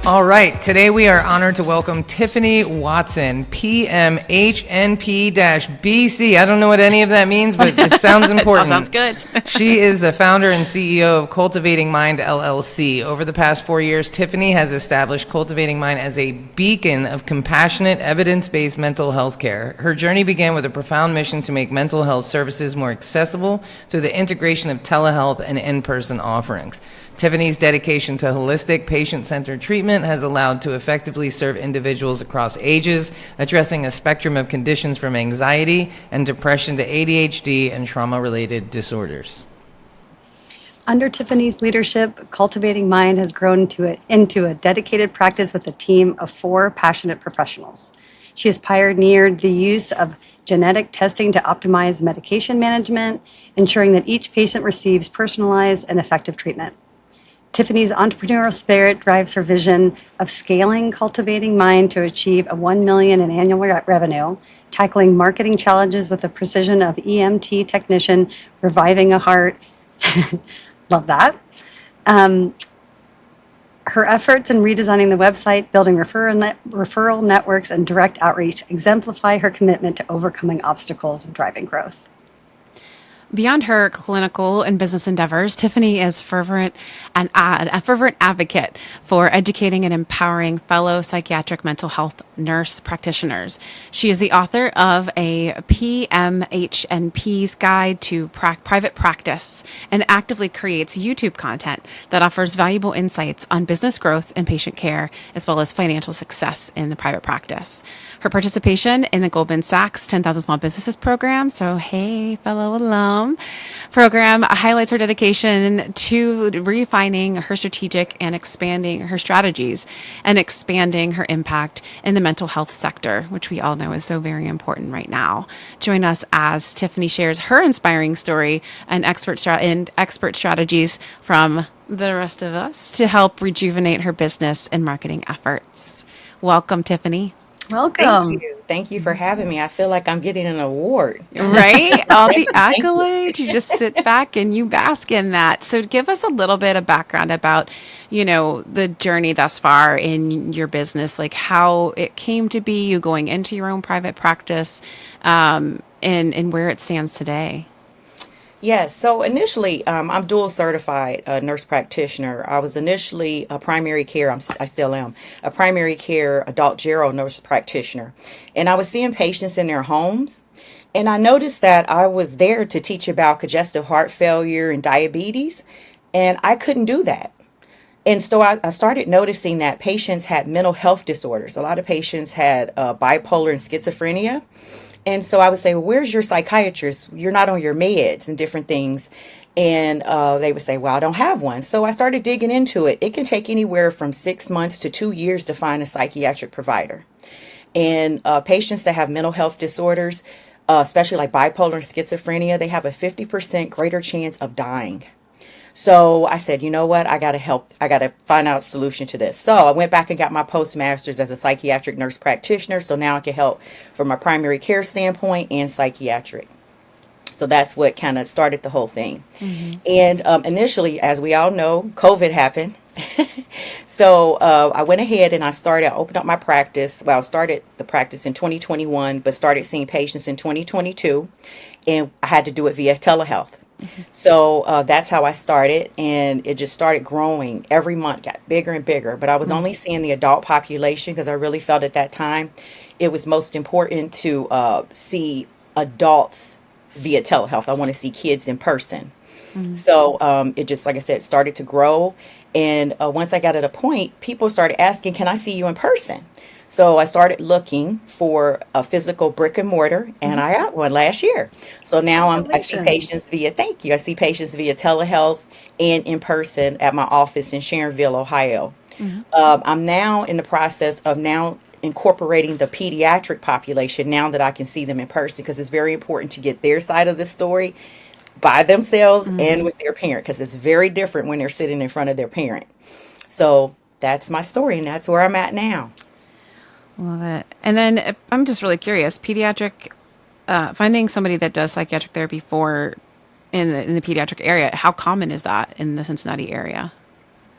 All right, today we are honored to welcome Tiffany Watson, PMHNP-BC. I don't know what any of that means, but it sounds important. Sounds good. She is the founder and CEO of Cultivating Mind, LLC. Over the past 4 years, Tiffany has established Cultivating Mind as a beacon of compassionate, evidence-based mental health care. Her journey began with a profound mission to make mental health services more accessible through the integration of telehealth and in-person offerings. Tiffany's dedication to holistic, patient-centered treatment has allowed to effectively serve individuals across ages, addressing a spectrum of conditions from anxiety and depression to ADHD and trauma-related disorders. Under Tiffany's leadership, Cultivating Mind has grown into a dedicated practice with a team of 4 passionate professionals. She has pioneered the use of genetic testing to optimize medication management, ensuring that each patient receives personalized and effective treatment. Tiffany's entrepreneurial spirit drives her vision of scaling Cultivating Mind to achieve a $1 million in annual revenue, tackling marketing challenges with the precision of EMT technician reviving a heart. Love that. Her efforts in redesigning the website, building referral networks, and direct outreach exemplify her commitment to overcoming obstacles and driving growth. Beyond her clinical and business endeavors, Tiffany is a fervent advocate for educating and empowering fellow psychiatric mental health nurse practitioners. She is the author of a PMHNPs guide to private practice and actively creates YouTube content that offers valuable insights on business growth and patient care, as well as financial success in the private practice. Her participation in the Goldman Sachs 10,000 Small Businesses program, so hey, fellow alum, program highlights her dedication to refining her strategic and expanding her strategies and expanding her impact in the mental health sector, which we all know is so very important right now. Join us as Tiffany shares her inspiring story and expert strategies from the rest of us to help rejuvenate her business and marketing efforts. Welcome, Tiffany. Welcome. Thank you for having me. I feel like I'm getting an award. Right? All the accolades. You just sit back and you bask in that. So give us a little bit of background about, the journey thus far in your business, like how it came to be, you going into your own private practice, and where it stands today. Yes. So initially, I'm dual certified nurse practitioner. I was initially a primary care. I still am a primary care adult gero nurse practitioner, and I was seeing patients in their homes. And I noticed that I was there to teach about congestive heart failure and diabetes, and I couldn't do that. And so I started noticing that patients had mental health disorders. A lot of patients had bipolar and schizophrenia. And so I would say, well, where's your psychiatrist? You're not on your meds and different things. And they would say, well, I don't have one. So I started digging into it. It can take anywhere from 6 months to 2 years to find a psychiatric provider. And patients that have mental health disorders, especially like bipolar and schizophrenia, they have a 50% greater chance of dying. So I said, you know what? I got to help. I got to find out a solution to this. So I went back and got my postmaster's as a psychiatric nurse practitioner. So now I can help from a primary care standpoint and psychiatric. So that's what kind of started the whole thing. Mm-hmm. And initially, as we all know, COVID happened. So I went ahead and I opened up my practice. Well, I started the practice in 2021, but started seeing patients in 2022. And I had to do it via telehealth. Mm-hmm. So that's how I started, and it just started growing every month, got bigger and bigger. But I was only seeing the adult population because I really felt at that time it was most important to see adults via telehealth. I want to see kids in person. Mm-hmm. So it just, like I said, started to grow. And once I got at a point, people started asking, can I see you in person? So I started looking for a physical brick and mortar, and I got one last year. So now I see patients via, thank you. I see patients via telehealth and in person at my office in Sharonville, Ohio. Mm-hmm. I'm now in the process of now incorporating the pediatric population now that I can see them in person, because it's very important to get their side of the story by themselves and with their parent, because it's very different when they're sitting in front of their parent. So that's my story, and that's where I'm at now. Love it. And then I'm just really curious, pediatric, finding somebody that does psychiatric therapy in the pediatric area, how common is that in the Cincinnati area?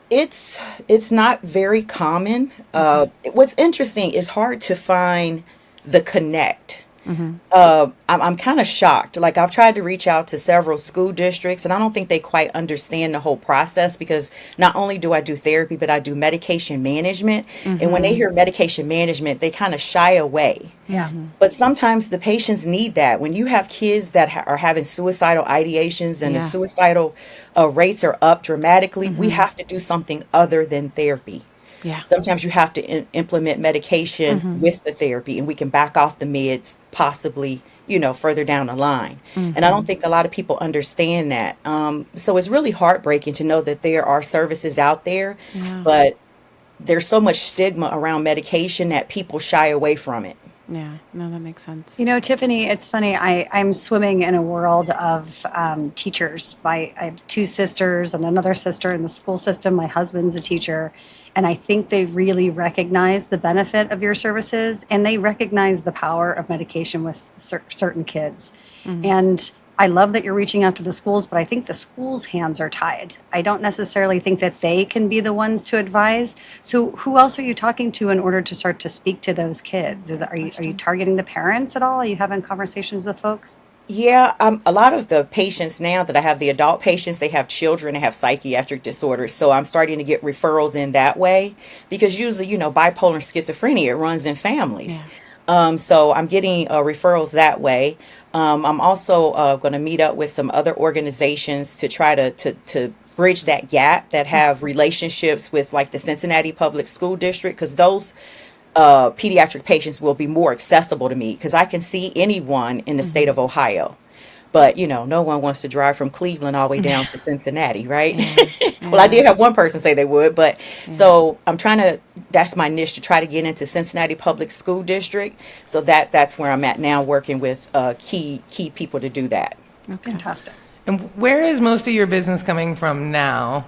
It's not very common. What's interesting is hard to find the connect. I'm kind of shocked. Like I've tried to reach out to several school districts, and I don't think they quite understand the whole process because not only do I do therapy, but I do medication management. And when they hear medication management, they kind of shy away. Yeah. But sometimes the patients need that. When you have kids that are having suicidal ideations and the Yeah. suicidal rates are up dramatically, we have to do something other than therapy. Yeah. Sometimes you have to implement medication with the therapy, and we can back off the meds possibly, further down the line. And I don't think a lot of people understand that. So it's really heartbreaking to know that there are services out there, Yeah. but there's so much stigma around medication that people shy away from it. Yeah. No, that makes sense. You know, Tiffany, it's funny. I'm swimming in a world of teachers. I have two sisters and another sister in the school system. My husband's a teacher. And I think they really recognize the benefit of your services and they recognize the power of medication with certain kids. And I love that you're reaching out to the schools, but I think the schools' hands are tied. I don't necessarily think that they can be the ones to advise. So who else are you talking to in order to start to speak to those kids? Are you targeting the parents at all? Are you having conversations with folks? Yeah, a lot of the patients now that I have, the adult patients, they have children, they have psychiatric disorders. So I'm starting to get referrals in that way because usually, bipolar and schizophrenia, it runs in families. So I'm getting referrals that way. I'm also going to meet up with some other organizations to try to bridge that gap that have relationships with like the Cincinnati Public School District because those pediatric patients will be more accessible to me because I can see anyone in the state of Ohio. But, no one wants to drive from Cleveland all the way down to Cincinnati, right? Well, I did have one person say they would, but so I'm that's my niche to try to get into Cincinnati Public School District. So that's where I'm at now working with key people to do that. Fantastic. And where is most of your business coming from now?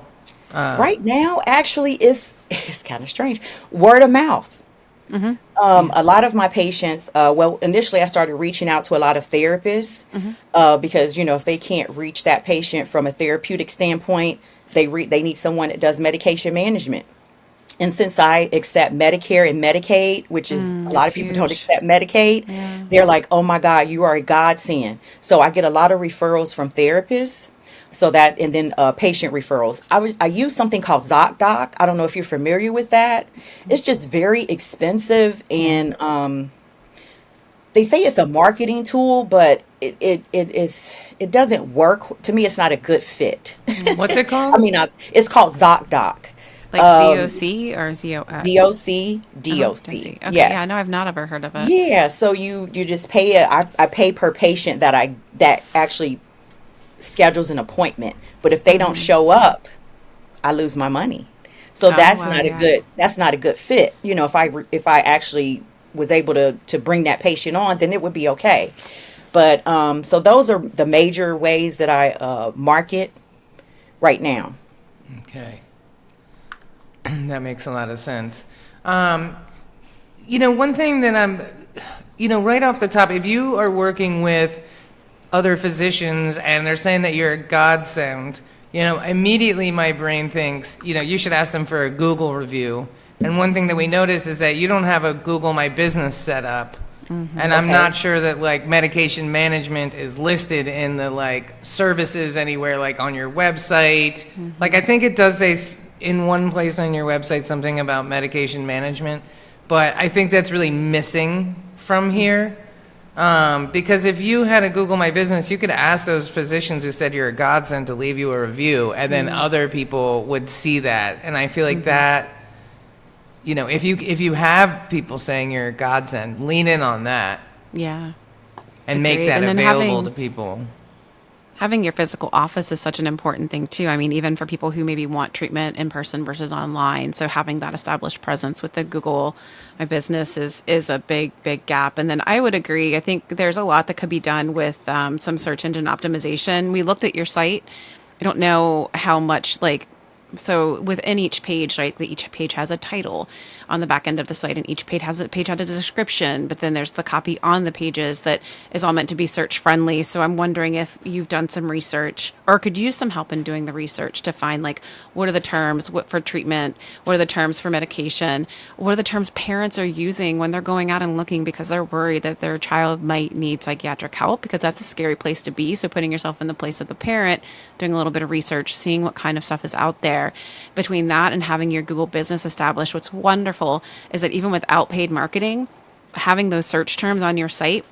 Right now, actually, it's kind of strange. Word of mouth. A lot of my patients, initially I started reaching out to a lot of therapists because, if they can't reach that patient from a therapeutic standpoint, they need someone that does medication management. And since I accept Medicare and Medicaid, which is a lot of people don't accept Medicaid, they're like, oh my God, you are a godsend. So I get a lot of referrals from therapists. So and then patient referrals. I use something called ZocDoc. I don't know if you're familiar with that. It's just very expensive, and they say it's a marketing tool, but it doesn't work. To me, it's not a good fit. What's it called? I mean, it's called ZocDoc. Like ZOC or ZOX? ZOC, DOC. Okay, Yes. yeah, no, I've not ever heard of it. Yeah, so you just pay I pay per patient that actually schedules an appointment, but if they don't show up, I lose my money. So that's wow, not yeah. that's not a good fit. If I actually was able to bring that patient on, then it would be okay. But so those are the major ways that I market right now. Okay. That makes a lot of sense. One thing that right off the top, if you are working with other physicians and they're saying that you're a godsend, immediately my brain thinks, you should ask them for a Google review. And one thing that we notice is that you don't have a Google My Business set up. And I'm not sure that like medication management is listed in the like services anywhere, like on your website. Like I think it does say in one place on your website something about medication management, but I think that's really missing from here. Because if you had a Google My Business, you could ask those physicians who said you're a godsend to leave you a review, and then other people would see that. And I feel like that, if you have people saying you're a godsend, lean in on that Yeah. and make that And then available to people. Having your physical office is such an important thing too. I mean, even for people who maybe want treatment in person versus online. So having that established presence with the Google My Business is a big gap. And then I would agree. I think there's a lot that could be done with some search engine optimization. We looked at your site. I don't know how much like So within each page, right, each page has a title on the back end of the site, and each page has a description, but then there's the copy on the pages that is all meant to be search friendly. So I'm wondering if you've done some research or could use some help in doing the research to find like what are the terms for treatment, what are the terms for medication, what are the terms parents are using when they're going out and looking because they're worried that their child might need psychiatric help, because that's a scary place to be. So putting yourself in the place of the parent, doing a little bit of research, seeing what kind of stuff is out there. Between that and having your Google business established, what's wonderful is that even without paid marketing, having those search terms on your site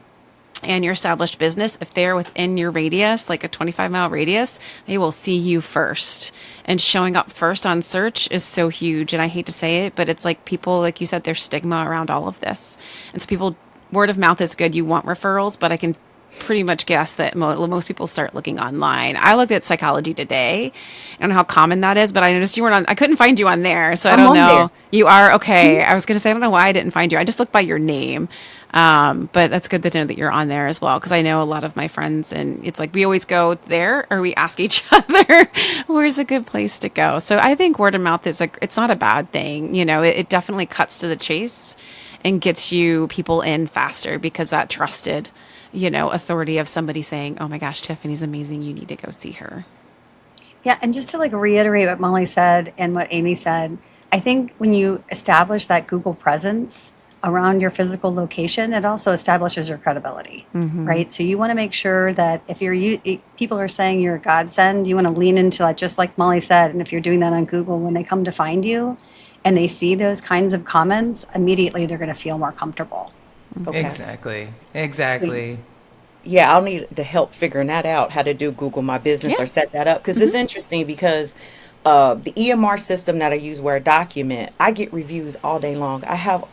and your established business, if they're within your radius, like a 25-mile radius, they will see you first. And showing up first on search is so huge. And I hate to say it, but it's like people, like you said, there's stigma around all of this. And so people, word of mouth is good. You want referrals, but I can pretty much guess that most people start looking online. I looked at Psychology Today. I don't know how common that is, but I noticed you weren't on. I couldn't find you on there, so I don't know. There. You are okay. I was going to say I don't know why I didn't find you. I just looked by your name, but that's good to know that you're on there as well, because I know a lot of my friends, and it's like we always go there, or we ask each other where's a good place to go. So I think word of mouth is it's not a bad thing. You know, it definitely cuts to the chase and gets you people in faster, because that trusted, authority of somebody saying, oh my gosh, Tiffany's amazing, you need to go see her. Yeah, and just to reiterate what Molly said and what Amy said, I think when you establish that Google presence around your physical location, it also establishes your credibility, right? So you want to make sure that if people are saying you're a godsend, you want to lean into that, just like Molly said. And if you're doing that on Google, when they come to find you and they see those kinds of comments, immediately they're going to feel more comfortable. Okay. Exactly. Yeah, I'll need to help figuring that out, how to do Google My Business or set that up. Because it's interesting, because the EMR system that I use, where I document, I get reviews all day long. I have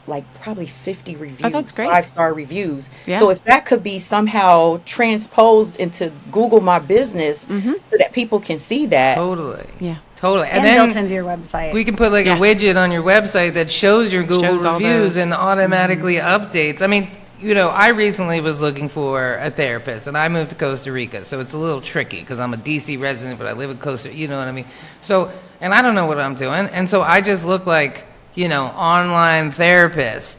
probably 50 reviews, that's great. 5-star reviews. Yeah. So if that could be somehow transposed into Google My Business so that people can see that. Totally. Yeah. Totally. And then built into your website. We can put a widget on your website that shows your Google reviews and automatically updates. I mean, I recently was looking for a therapist, and I moved to Costa Rica, so it's a little tricky because I'm a DC resident, but I live in Costa, you know what I mean? So, and I don't know what I'm doing, and so I just look like, online therapist,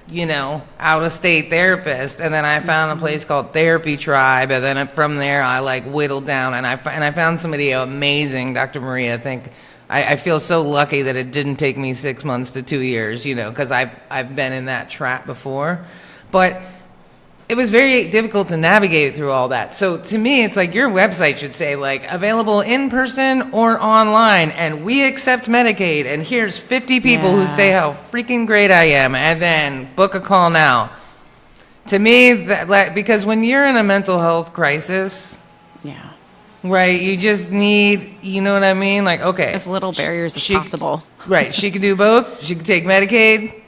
out-of-state therapist, and then I found a place called Therapy Tribe, and then from there I whittled down, and I found somebody amazing, Dr. Maria. I feel so lucky that it didn't take me 6 months to 2 years, because I've been in that trap before, but it was very difficult to navigate through all that. So to me, it's like your website should say available in person or online, and we accept Medicaid, and here's 50 people who say how freaking great I am, and then book a call now. To me, because when you're in a mental health crisis, right, you just need, you know what I mean? Okay. As little barriers as possible. Right. She can do both. She can take Medicaid.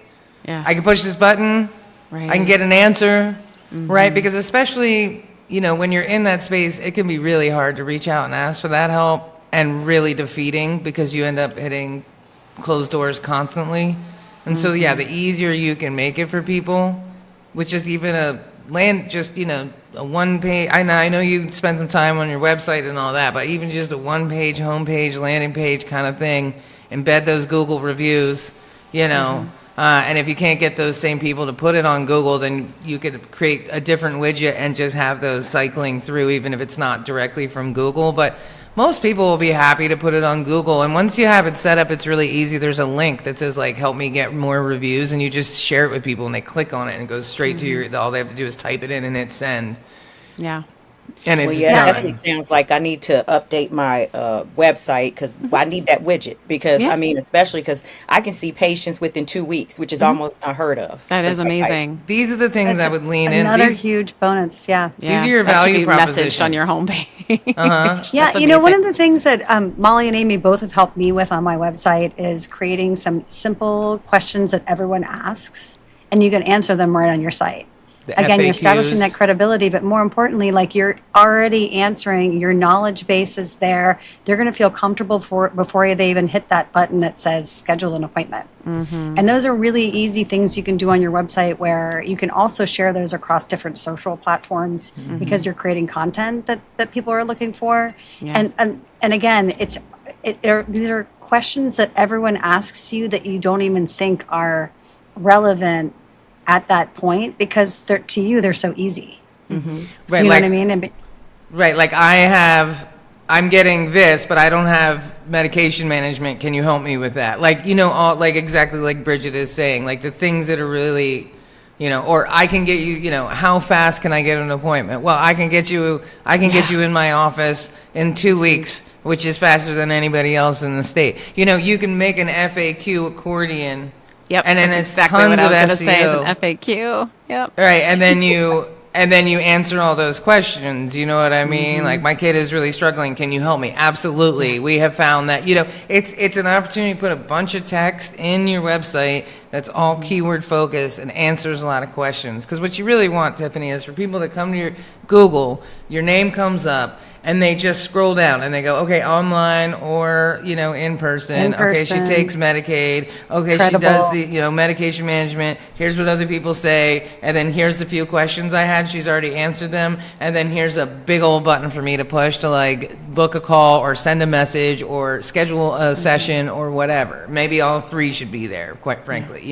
Yeah. I can push this button. Right. I can get an answer. Right. Because especially, when you're in that space, it can be really hard to reach out and ask for that help, and really defeating, because you end up hitting closed doors constantly. And so, the easier you can make it for people, with just even a one page, I know you spend some time on your website and all that, but even just a one-page homepage, landing page kind of thing, embed those Google reviews, and if you can't get those same people to put it on Google, then you could create a different widget and just have those cycling through, even if it's not directly from Google. But most people will be happy to put it on Google. And once you have it set up, it's really easy. There's a link that says, help me get more reviews, and you just share it with people, and they click on it, and it goes straight to all they have to do is type it in and hit send. Yeah. And it's Well, yeah, it definitely sounds like I need to update my website, because I need that widget, because especially because I can see patients within 2 weeks, which is almost unheard of. That is amazing. These are the things I would lean in. Another huge bonus, yeah. These are your that value should be propositions. messaged on your homepage. Yeah, That's one of amazing. the things that Molly and Amy both have helped me with on my website is creating some simple questions that everyone asks, and you can answer them right on your site. The Again, you're establishing FAQs. that credibility, but more importantly, you're already answering, your knowledge base is there. They're going to feel comfortable before they even hit that button that says schedule an appointment. And those are really easy things you can do on your website, where you can also share those across different social platforms, because you're creating content that people are looking for. Yeah. And again, these are questions that everyone asks you that you don't even think are relevant at that point because to you, they're so easy. Right, Do you know like, what I mean? right, like I'm getting this, but I don't have medication management. Can you help me with that? Like, all like exactly like Bridget is saying, like the things that are really, or I can get you, how fast can I get an appointment? Well, I can get you in my office in 2 weeks, which is faster than anybody else in the state. You can make an FAQ accordion. Yep, And then that's it's exactly tons what I of was going to say is an SEO. FAQ. Yep. Right, and then you answer all those questions. You know what I mean? Like, my kid is really struggling. Can you help me? Absolutely. We have found that it's an opportunity to put a bunch of text in your website that's all keyword focused and answers a lot of questions. Because what you really want, Tiffany, is for people to come to your Google, your name comes up, and they just scroll down and they go, okay, online or, in person. In Okay, she person. takes Medicaid. Okay, Credible. she does the, medication management. Here's what other people say. And then here's the few questions I had. She's already answered them. And then here's a big old button for me to push to like book a call or send a message or schedule a session or whatever. Maybe all three should be there, quite frankly,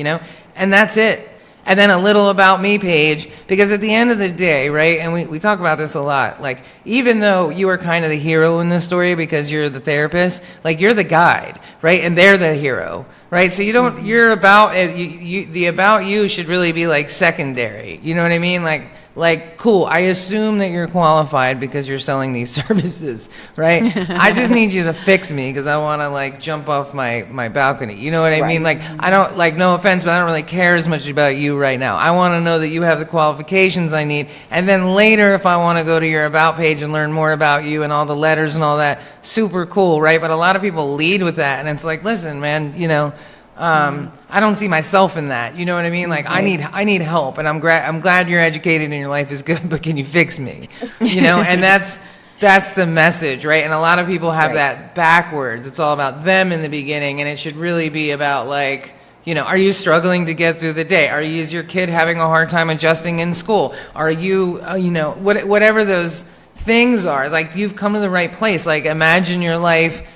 And that's it. And then a little about me page, because at the end of the day, right, and we talk about this a lot, like, even though you are kind of the hero in this story because you're the therapist, like, you're the guide, right, and they're the hero, right, so you're about, the about you should really be, like, secondary, you know what I mean, like, cool, I assume that you're qualified because you're selling these services, right? I just need you to fix me because I want to, like, jump off my balcony. You know what I mean? Like, I don't, like, no offense, but I don't really care as much about you right now. I want to know that you have the qualifications I need. And then later, if I want to go to your About page and learn more about you and all the letters and all that, super cool, right? But a lot of people lead with that. And it's like, listen, man, I don't see myself in that. You know what I mean? Like, I need help, and I'm glad you're educated and your life is good, but can you fix me? And that's the message, right? And a lot of people have that backwards. It's all about them in the beginning, and it should really be about, like, are you struggling to get through the day? Is your kid having a hard time adjusting in school? Are you, whatever those things are, like, you've come to the right place. Like, imagine your life,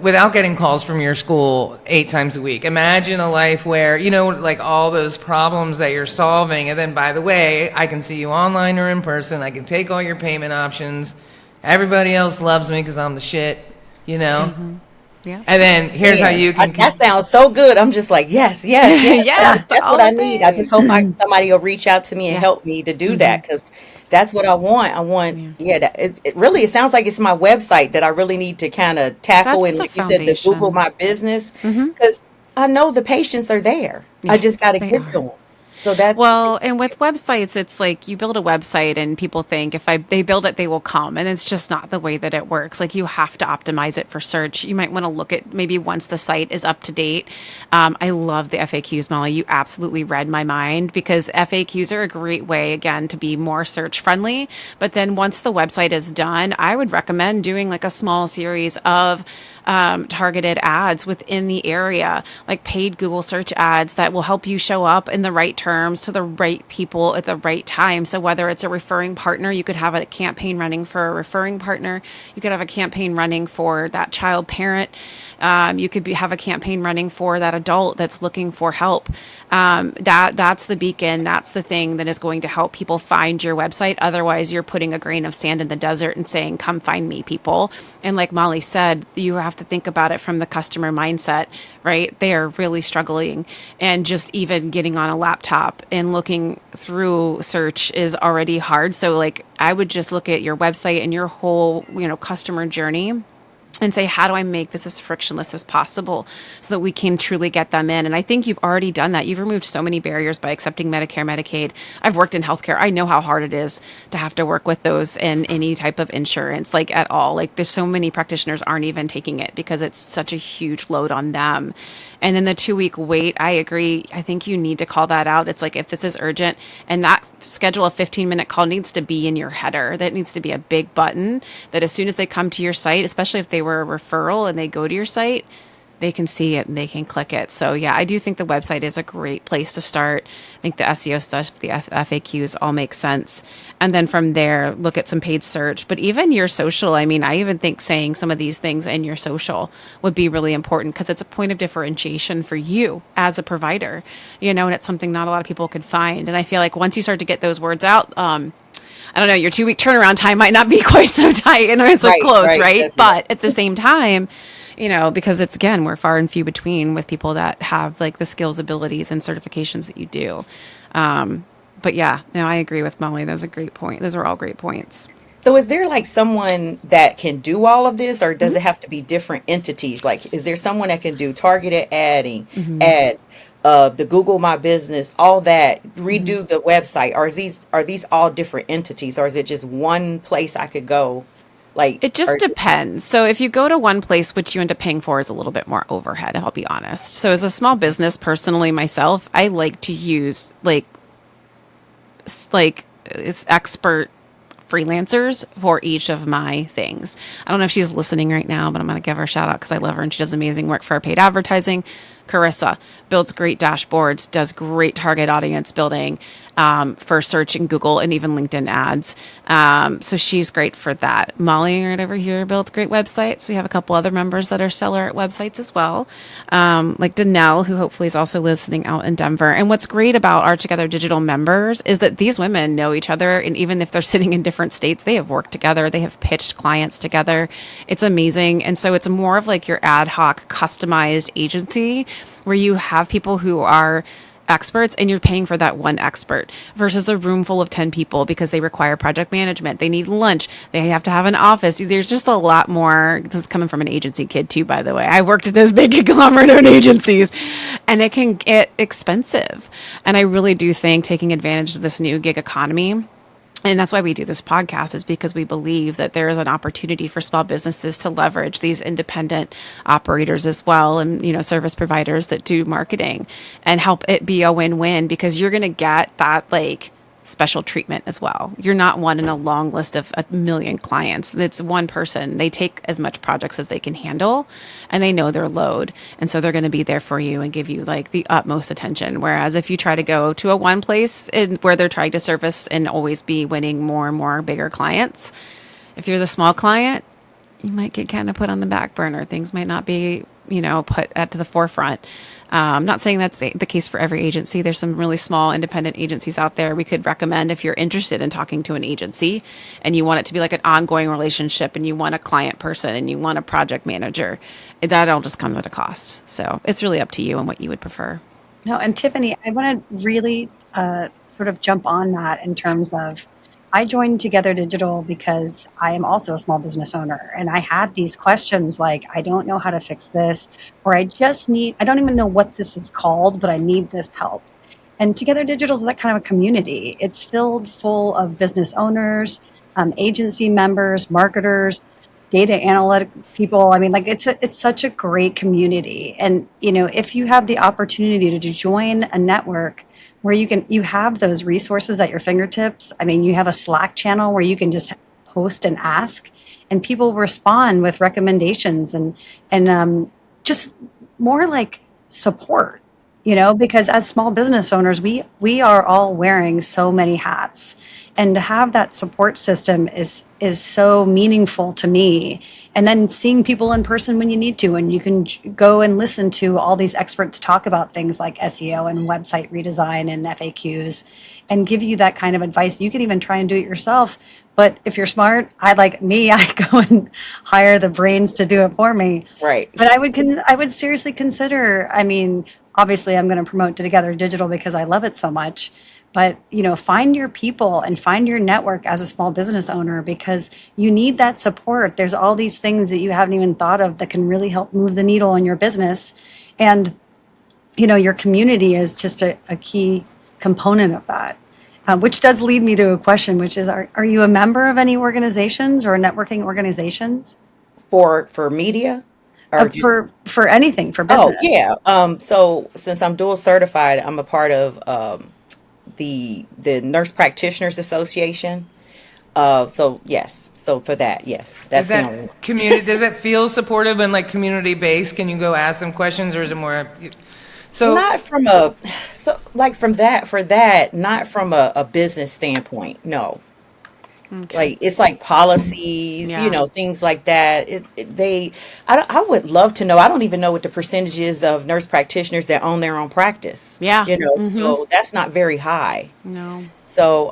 without getting calls from your school 8 times a week. Imagine a life where, like, all those problems that you're solving. And then, by the way, I can see you online or in person. I can take all your payment options. Everybody else loves me because I'm the shit, Yeah. And then here's how you can... That sounds so good. I'm just like, yes. Yes, That's all what I the need. I just hope somebody will reach out to me and Yeah. help me to do that, because that's what I want. It really, it sounds like it's my website that I really need to kind of tackle. That's And the like you said, to foundation. Google my business, because I know the patients are there. I just got to they get to are. them. So that's Well, and with websites, it's like you build a website and people think they build it, they will come. And it's just not the way that it works. Like, you have to optimize it for search. You might want to look at maybe once the site is up to date. I love the FAQs, Molly. You absolutely read my mind, because FAQs are a great way, again, to be more search friendly. But then once the website is done, I would recommend doing like a small series of targeted ads within the area, like paid Google search ads that will help you show up in the right terms to the right people at the right time. So whether it's a referring partner, you could have a campaign running for a referring partner. You could have a campaign running for that child parent. You could have a campaign running for that adult that's looking for help. That's the beacon. That's the thing that is going to help people find your website. Otherwise, you're putting a grain of sand in the desert and saying, come find me, people. And like Molly said, you have to think about it from the customer mindset, right? They are really struggling, and just even getting on a laptop and looking through search is already hard. So like, I would just look at your website and your whole, customer journey and say, how do I make this as frictionless as possible so that we can truly get them in? And I think you've already done that. You've removed so many barriers by accepting Medicare, Medicaid. I've worked in healthcare. I know how hard it is to have to work with those in any type of insurance, like at all. Like, there's so many practitioners aren't even taking it because it's such a huge load on them. And then the 2-week wait, I agree. I think you need to call that out. It's like, if this is urgent, and that schedule a 15-minute call needs to be in your header. That needs to be a big button that as soon as they come to your site, especially if they were a referral and they go to your site, they can see it and they can click it. So yeah, I do think the website is a great place to start. I think the SEO stuff, the FAQs all make sense. And then from there, look at some paid search. But even your social, I mean, I even think saying some of these things in your social would be really important because it's a point of differentiation for you as a provider, and it's something not a lot of people can find. And I feel like once you start to get those words out, I don't know, your 2-week turnaround time might not be quite so tight and so close, right? But at the same time, because it's, again, we're far and few between with people that have like the skills, abilities, and certifications that you do. But yeah, no, I agree with Molly. That's a great point. Those are all great points. So is there like someone that can do all of this, or does it have to be different entities? Like, is there someone that can do targeted ads, the Google My Business, all that, redo the website? Or are these all different entities, or is it just one place I could go? Like, It just depends. So if you go to one place, which you end up paying for is a little bit more overhead, I'll be honest. So as a small business, personally, myself, I like to use it's expert freelancers for each of my things. I don't know if she's listening right now, but I'm going to give her a shout out because I love her and she does amazing work for our paid advertising. Carissa builds great dashboards, does great target audience building for search in Google and even LinkedIn ads. So she's great for that. Molly right over here builds great websites. We have a couple other members that are stellar at websites as well, like Danelle, who hopefully is also listening out in Denver. And what's great about our Together Digital members is that these women know each other, and even if they're sitting in different states, they have worked together. They have pitched clients together. It's amazing. And so it's more of like your ad hoc customized agency where you have people who are experts and you're paying for that one expert versus a room full of 10 people because they require project management. They need lunch. They have to have an office. There's just a lot more. This is coming from an agency kid too, by the way. I worked at those big conglomerate agencies and it can get expensive. And I really do think taking advantage of this new gig economy, and that's why we do this podcast, is because we believe that there is an opportunity for small businesses to leverage these independent operators as well, and service providers that do marketing, and help it be a win-win, because you're going to get that special treatment as well. You're not one in a long list of 1 million clients. It's one person. They take as much projects as they can handle and they know their load. And so they're going to be there for you and give you the utmost attention. Whereas if you try to go to a one place where they're trying to service and always be winning more and more bigger clients, if you're the small client, you might get kind of put on the back burner. Things might not be, put to the forefront. I'm not saying that's the case for every agency. There's some really small independent agencies out there we could recommend if you're interested in talking to an agency and you want it to be like an ongoing relationship and you want a client person and you want a project manager. That all just comes at a cost. So it's really up to you and what you would prefer. No, and Tiffany, I want to really sort of jump on that in terms of, I joined Together Digital because I am also a small business owner. And I had these questions like, I don't know how to fix this, or I don't even know what this is called, but I need this help. And Together Digital is that kind of a community. It's filled full of business owners, agency members, marketers, data analytic people. I mean, it's such a great community. And, if you have the opportunity to join a network where you have those resources at your fingertips. I mean, you have a Slack channel where you can just post and ask, and people respond with recommendations and just more like support, because as small business owners, we are all wearing so many hats, and to have that support system is so meaningful to me. And then seeing people in person when you need to, and you can go and listen to all these experts talk about things like SEO and website redesign and FAQs and give you that kind of advice. You can even try and do it yourself. But if you're smart, I go and hire the brains to do it for me. Right. But I would seriously consider, I mean, obviously I'm going to promote Together Digital because I love it so much. But, find your people and find your network as a small business owner, because you need that support. There's all these things that you haven't even thought of that can really help move the needle in your business. And, your community is just a key component of that, which does lead me to a question, which is, are you a member of any organizations or networking organizations? For media? Or For anything, for business. Oh, yeah. So since I'm dual certified, I'm a part of the Nurse Practitioners Association. So yes. So for that, yes, that's Is the only that one. community, does it feel supportive and like community based? Can you go ask them questions, or is it more, so, Not from a, so like from that, for that, not from a business standpoint. No. Okay. Like it's like policies, Yeah. things like that. I would love to know. I don't even know what the percentage is of nurse practitioners that own their own practice. Yeah. Mm-hmm. So that's not very high. No. So,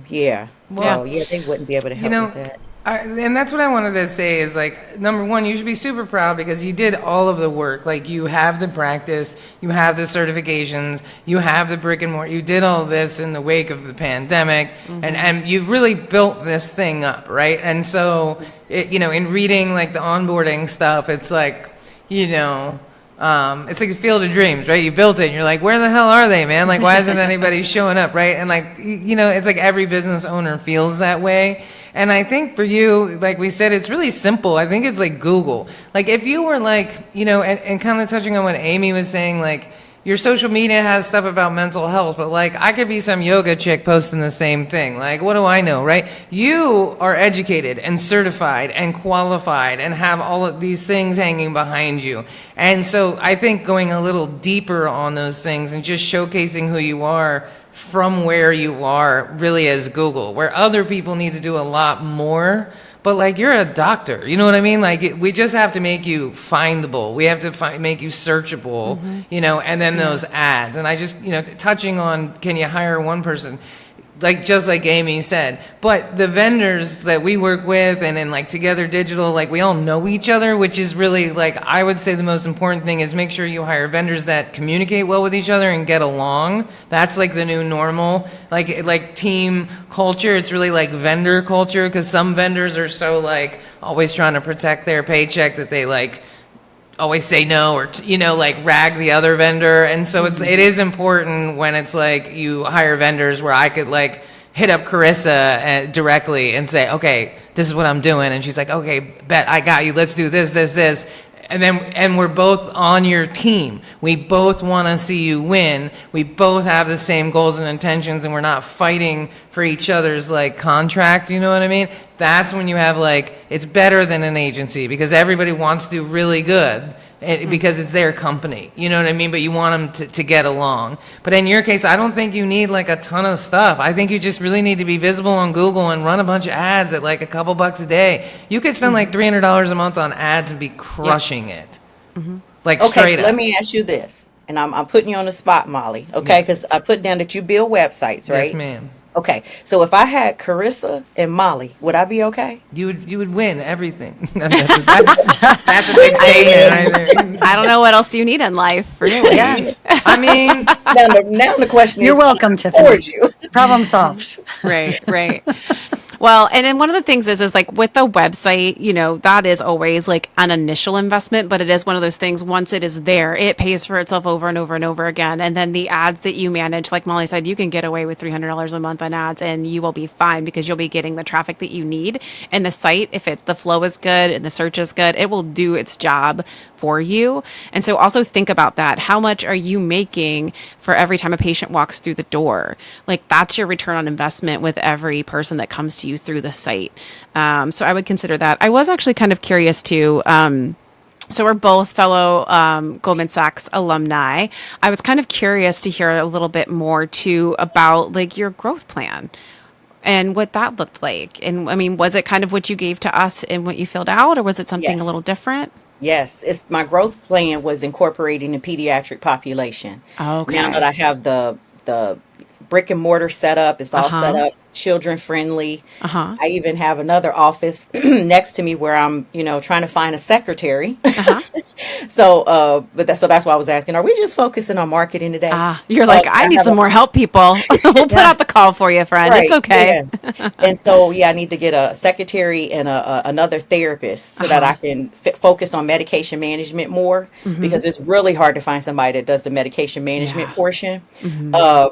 yeah. Yeah. So yeah, they wouldn't be able to you help with know, that. and that's what I wanted to say is like, number one, you should be super proud because you did all of the work. Like, you have the practice, you have the certifications, you have the brick and mortar. You did all this in the wake of the pandemic, and you've really built this thing up, right? And so, in reading like the onboarding stuff, it's like, it's like the field of dreams, right? You built it and you're like, where the hell are they, man? Like, why isn't anybody showing up, right? And like, it's like every business owner feels that way. And I think for you, like we said, it's really simple. I think it's like Google. Like, if you were like, and kind of touching on what Amy was saying, like, your social media has stuff about mental health, but like, I could be some yoga chick posting the same thing. Like, what do I know, right? You are educated and certified and qualified and have all of these things hanging behind you. And so I think going a little deeper on those things and just showcasing who you are from where you are really as Google, where other people need to do a lot more. But like, you're a doctor, you know what I mean? Like, we just have to make you findable. We have to make you searchable, and then those ads. And I just, touching on, can you hire one person? Like, just like Amy said, but the vendors that we work with and in like Together Digital, like, we all know each other, which is really, like, I would say the most important thing is make sure you hire vendors that communicate well with each other and get along. That's like the new normal, like team culture. It's really like vendor culture, because some vendors are so like always trying to protect their paycheck that they like always say no, or like rag the other vendor. And so it is important when it's like you hire vendors where I could like hit up Carissa directly and say, okay, this is what I'm doing, and she's like, okay, bet, I got you, let's do this, and we're both on your team. We both want to see you win. We both have the same goals and intentions, and we're not fighting for each other's like contract, you know what I mean? That's when you have like, it's better than an agency, because everybody wants to do really good because it's their company, you know what I mean? But you want them to get along. But in your case, I don't think you need like a ton of stuff. I think you just really need to be visible on Google and run a bunch of ads at like a couple bucks a day. You could spend like $300 a month on ads and be crushing it. Like, Okay, straight so up. let me ask you this, and I'm putting you on the spot, Molly. Okay, because I put down that you build websites, right? Yes, ma'am. Okay, so if I had Carissa and Molly, would I be okay? You would win everything. That's a big statement right there. I don't know what else you need in life, really. Yeah. I mean, Now the question You're is, welcome, can I Tiffany. afford you? Problem solved. Right, right. Well, and then one of the things is like with the website, that is always like an initial investment, but it is one of those things, once it is there, it pays for itself over and over and over again. And then the ads that you manage, like Molly said, you can get away with $300 a month on ads and you will be fine, because you'll be getting the traffic that you need. And the site, if the flow is good and the search is good, it will do its job for you. And so also think about that. How much are you making for every time a patient walks through the door? Like, that's your return on investment with every person that comes to you through the site. So I would consider that. I was actually kind of curious too. So we're both fellow Goldman Sachs alumni. I was kind of curious to hear a little bit more too about like your growth plan and what that looked like. And I mean, was it kind of what you gave to us and what you filled out, or was it something a Yes. little different? Yes, it's my growth plan was incorporating the pediatric population. Okay. Now that I have the brick and mortar set up, it's all set Uh-huh. up, children friendly. Uh-huh. I even have another office next to me where I'm, trying to find a secretary. Uh-huh. So, so that's why I was asking, are we just focusing on marketing today? You're like, I need have some a- more help, people. We'll put out the call for you, friend. It's okay. yeah. And so, I need to get a secretary and another therapist so that I can focus on medication management more, because it's really hard to find somebody that does the medication management Yeah. portion.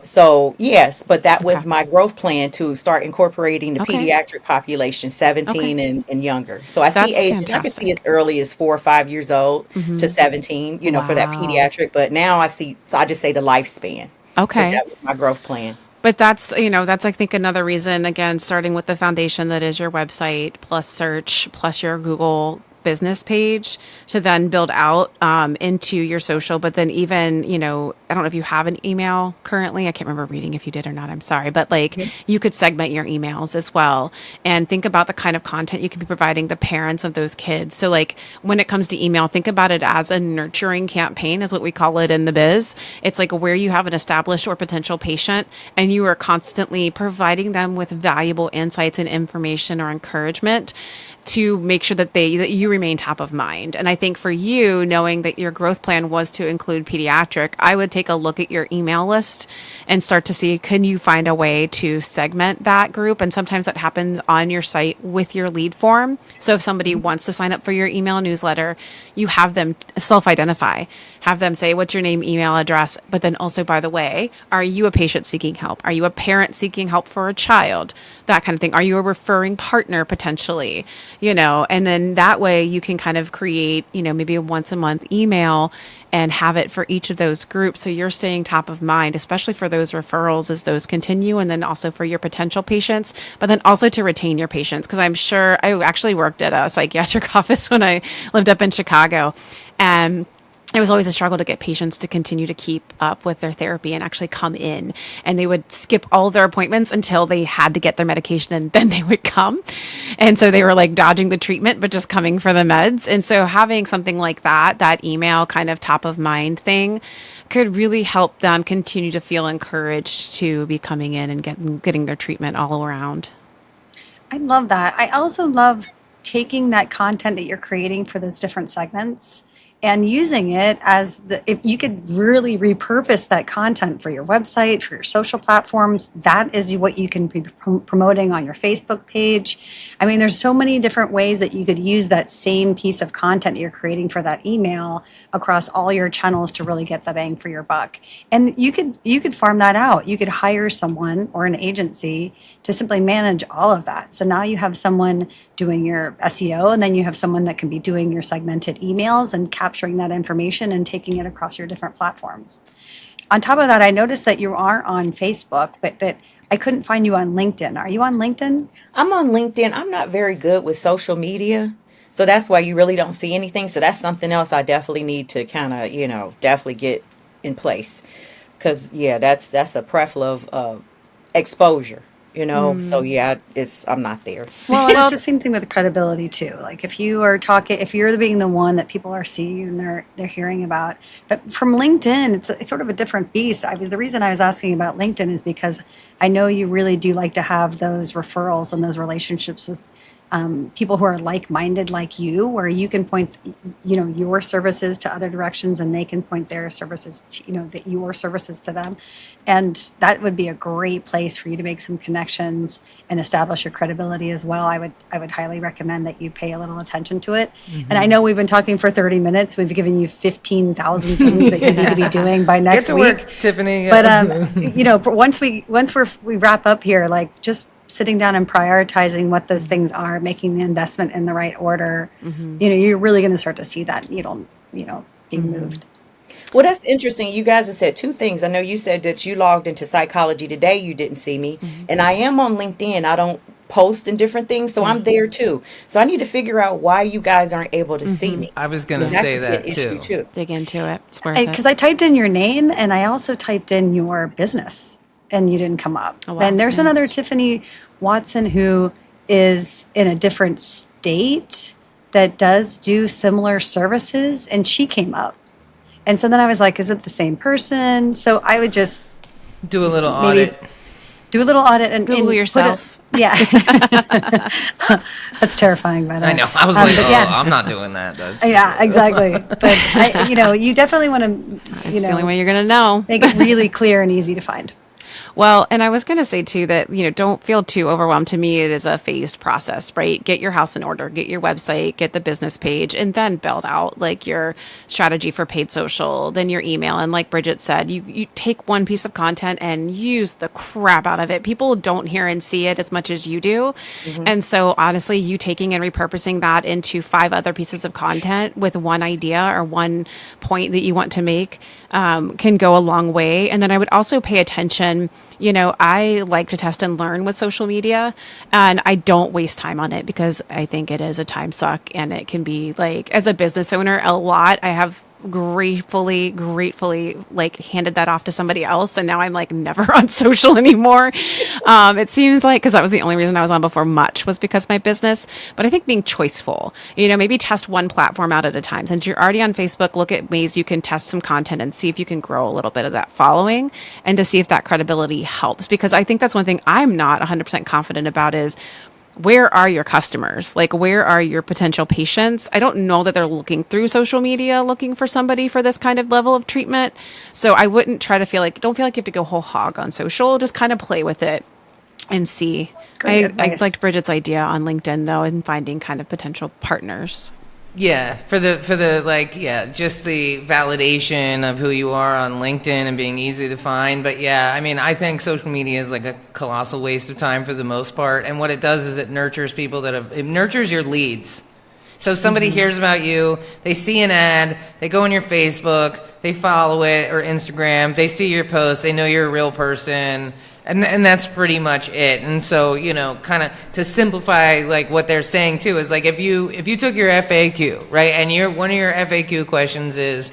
So yes, but that was my growth plan, to start incorporating the Okay. pediatric population, 17 and younger. So I That's see ages, I can see as early as 4 or 5 years old to 17, for that Wow. pediatric. But now I just say the lifespan. But Okay. that was my growth plan. But that's, that's, I think, another reason, again, starting with the foundation that is your website plus search plus your Google business page to then build out into your social. But then even, I don't know if you have an email currently. I can't remember reading if you did or not. I'm sorry. But like you could segment your emails as well and think about the kind of content you can be providing the parents of those kids. So like when it comes to email, think about it as a nurturing campaign is what we call it in the biz. It's like where you have an established or potential patient and you are constantly providing them with valuable insights and information or encouragement to make sure that you remain top of mind. And I think for you, knowing that your growth plan was to include pediatric, I would take a look at your email list and start to see, can you find a way to segment that group? And sometimes that happens on your site with your lead form. So if somebody wants to sign up for your email newsletter, you have them self-identify, have them say, what's your name, email address? But then also, by the way, are you a patient seeking help? Are you a parent seeking help for a child? That kind of thing. Are you a referring partner potentially? And then that way you can kind of create, maybe a once a month email and have it for each of those groups. So you're staying top of mind, especially for those referrals as those continue. And then also for your potential patients, but then also to retain your patients. Cause I'm sure I actually worked at a psychiatric office when I lived up in Chicago, and it was always a struggle to get patients to continue to keep up with their therapy and actually come in. And they would skip all their appointments until they had to get their medication and then they would come. And so they were like dodging the treatment, but just coming for the meds. And so having something like that email kind of top of mind thing could really help them continue to feel encouraged to be coming in and getting their treatment all around. I love that. I also love taking that content that you're creating for those different segments and using it as if you could really repurpose that content for your website, for your social platforms, that is what you can be promoting on your Facebook page. I mean, there's so many different ways that you could use that same piece of content that you're creating for that email across all your channels to really get the bang for your buck. And you could farm that out. You could hire someone or an agency to simply manage all of that. So now you have someone doing your SEO, and then you have someone that can be doing your segmented emails and capturing that information and taking it across your different platforms. On top of that, I noticed that you are on Facebook, but that I couldn't find you on LinkedIn. Are you on LinkedIn? I'm on LinkedIn. I'm not very good with social media. So that's why you really don't see anything. So that's something else I definitely need to kind of, definitely get in place. Because, that's a preference of exposure. So I'm not there. Well, and it's the same thing with credibility too. Like if you're being the one that people are seeing and they're hearing about, but from LinkedIn, it's sort of a different beast. I mean, the reason I was asking about LinkedIn is because I know you really do like to have those referrals and those relationships with people who are like-minded like you, where you can point, your services to other directions and they can point their services to, your services to them. And that would be a great place for you to make some connections and establish your credibility as well. I would highly recommend that you pay a little attention to it. Mm-hmm. And I know we've been talking for 30 minutes. We've given you 15,000 things that you need to be doing by next week. Get to work, Tiffany. But once we wrap up here, like just sitting down and prioritizing what those things are, making the investment in the right order, you're really going to start to see that needle, being moved. Well, that's interesting. You guys have said two things. I know you said that you logged into Psychology Today. You didn't see me. And I am on LinkedIn. I don't post and different things, so I'm there too. So I need to figure out why you guys aren't able to see me. I was going to say that too. Dig into it. It's worth it. Because I typed in your name and I also typed in your business and you didn't come up. Oh, wow. And there's another Tiffany Watson who is in a different state that does do similar services, and she came up. And so then I was like, is it the same person? So I would just do a little audit and Google yourself. That's terrifying, by the way. I know. I was I'm not doing that. Yeah, exactly. But you definitely want to, It's the only way you're going to know. Make it really clear and easy to find. Well, and I was going to say too that, don't feel too overwhelmed. To me, it is a phased process, right? Get your house in order, get your website, get the business page, and then build out like your strategy for paid social, then your email. And like Bridget said, you take one piece of content and use the crap out of it. People don't hear and see it as much as you do. And so honestly, you taking and repurposing that into 5 other pieces of content with one idea or one point that you want to make can go a long way. And then I would also pay attention. I like to test and learn with social media, and I don't waste time on it because I think it is a time suck, and it can be like, as a business owner, a lot. I have gratefully like handed that off to somebody else, and now I'm like never on social anymore. It seems like, because that was the only reason I was on before much, was because of my business. But I think being choiceful, maybe test one platform out at a time. Since you're already on Facebook, look at ways you can test some content and see if you can grow a little bit of that following, and to see if that credibility helps. Because I think that's one thing I'm not 100% confident about is, where are your customers? Like, where are your potential patients? I don't know that they're looking through social media looking for somebody for this kind of level of treatment. So I wouldn't try to don't feel like you have to go whole hog on social. Just kind of play with it and see. I liked Bridget's idea on LinkedIn, though, and finding kind of potential partners. Yeah, for the like, yeah, just the validation of who you are on LinkedIn and being easy to find. But yeah, I mean, I think social media is like a colossal waste of time for the most part. And what it does is it nurtures people it nurtures your leads. So somebody hears about you, they see an ad, they go on your Facebook, they follow it, or Instagram, they see your post, they know you're a real person. And that's pretty much it. And so, kind of to simplify, like what they're saying too, is like if you took your FAQ, right, and one of your FAQ questions is,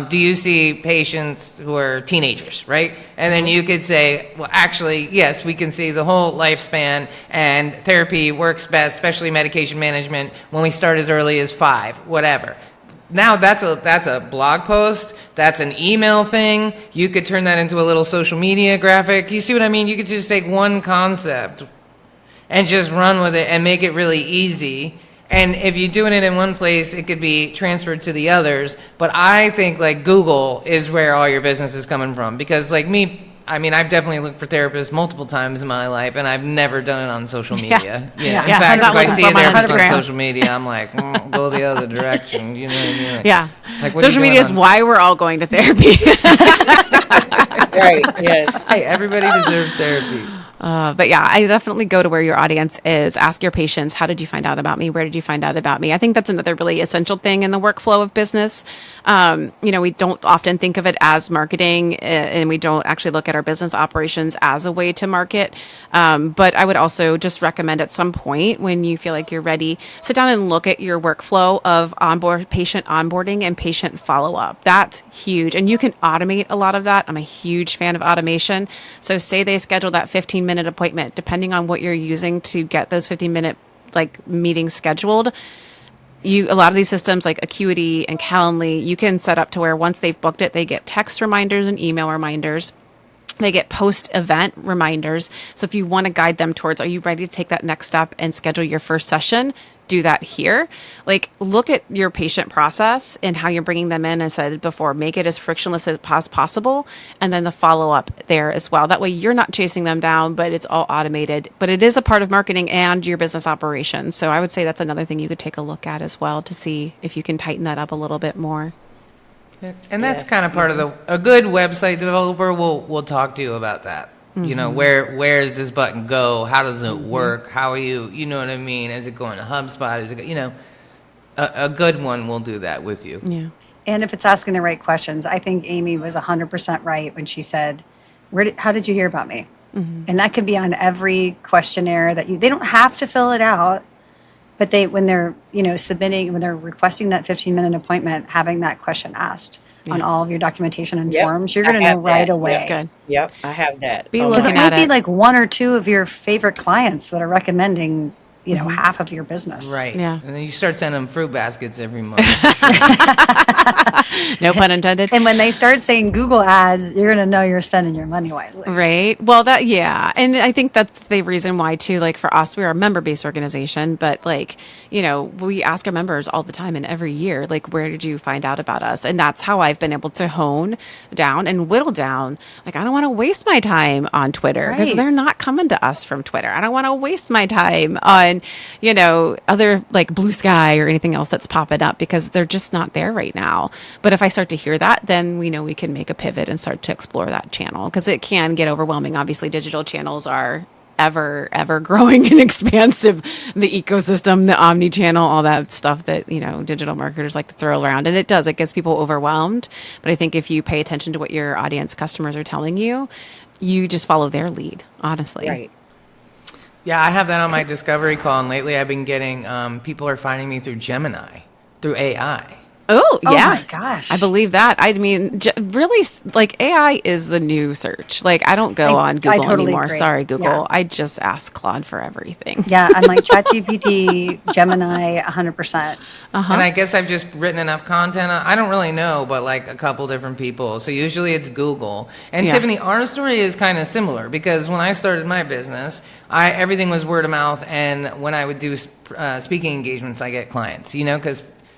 do you see patients who are teenagers, right? And then you could say, well, actually, yes, we can see the whole lifespan, and therapy works best, especially medication management, when we start as early as 5, whatever. Now that's a blog post, that's an email thing. You could turn that into a little social media graphic. You see what I mean? You could just take one concept and just run with it and make it really easy. And if you're doing it in one place, it could be transferred to the others. But I think like Google is where all your business is coming from. Because like me, I mean, I've definitely looked for therapists multiple times in my life, and I've never done it on social media. In fact, if I see a therapist on social media, I'm like, go the other direction. You know what I mean? Like, yeah. Like, social media is why we're all going to therapy. Right. Yes. Hey, everybody deserves therapy. But yeah, I definitely go to where your audience is. Ask your patients, how did you find out about me? Where did you find out about me? I think that's another really essential thing in the workflow of business. We don't often think of it as marketing, and we don't actually look at our business operations as a way to market. But I would also just recommend at some point when you feel like you're ready, sit down and look at your workflow of patient onboarding and patient follow-up. That's huge. And you can automate a lot of that. I'm a huge fan of automation. So say they schedule that 15-minute appointment, depending on what you're using to get those 15-minute meetings scheduled. A lot of these systems like Acuity and Calendly, you can set up to where once they've booked it, they get text reminders and email reminders. They get post-event reminders. So if you want to guide them towards, are you ready to take that next step and schedule your first session? Do that here. Look at your patient process and how you're bringing them in. I said before, make it as frictionless as possible. And then the follow-up there as well. That way you're not chasing them down, but it's all automated. But it is a part of marketing and your business operations. So I would say that's another thing you could take a look at as well to see if you can tighten that up a little bit more. And that's kind of part of a good website developer will talk to you about that. Where does this button go? How does it work? How are you know what I mean? Is it going to HubSpot? Is it, a good one will do that with you. Yeah. And if it's asking the right questions, I think Amy was 100% right when she said, how did you hear about me? Mm-hmm. And that could be on every questionnaire they don't have to fill it out, but when they're, when they're requesting that 15-minute appointment, having that question asked on all of your documentation and forms, you're going to know right away. Yep. Good. Yep, I have that. Because it might be like one or two of your favorite clients that are recommending, half of your business. Right. Yeah. And then you start sending them fruit baskets every month. No pun intended. And when they start saying Google ads, you're going to know you're spending your money wisely. Right. Well, and I think that's the reason why too, for us, we're a member-based organization, but we ask our members all the time and every year, where did you find out about us? And that's how I've been able to hone down and whittle down. I don't want to waste my time on Twitter because they're not coming to us from Twitter. I don't want to waste my time on, other Blue Sky or anything else that's popping up because they're just not there right now. But if I start to hear that, then we know we can make a pivot and start to explore that channel because it can get overwhelming. Obviously, digital channels are ever growing and expansive, the ecosystem, the omni-channel, all that stuff that, digital marketers like to throw around. And it gets people overwhelmed. But I think if you pay attention to what your audience customers are telling you, you just follow their lead, honestly. Right. Yeah, I have that on my discovery call, and lately I've been getting people are finding me through Gemini, through AI. Oh, yeah. Oh my gosh. I believe that. I mean, really, like AI is the new search. Like I don't go on Google totally anymore. agree. Sorry, Google. Yeah. I just ask Claude for everything. Yeah, I'm like ChatGPT, Gemini, 100%. And I guess I've just written enough content. I don't really know, but like a couple different people. So usually it's Google. And Yeah. Tiffany, our story is kind of similar because when I started my business, everything was word of mouth. And when I would do speaking engagements, I get clients,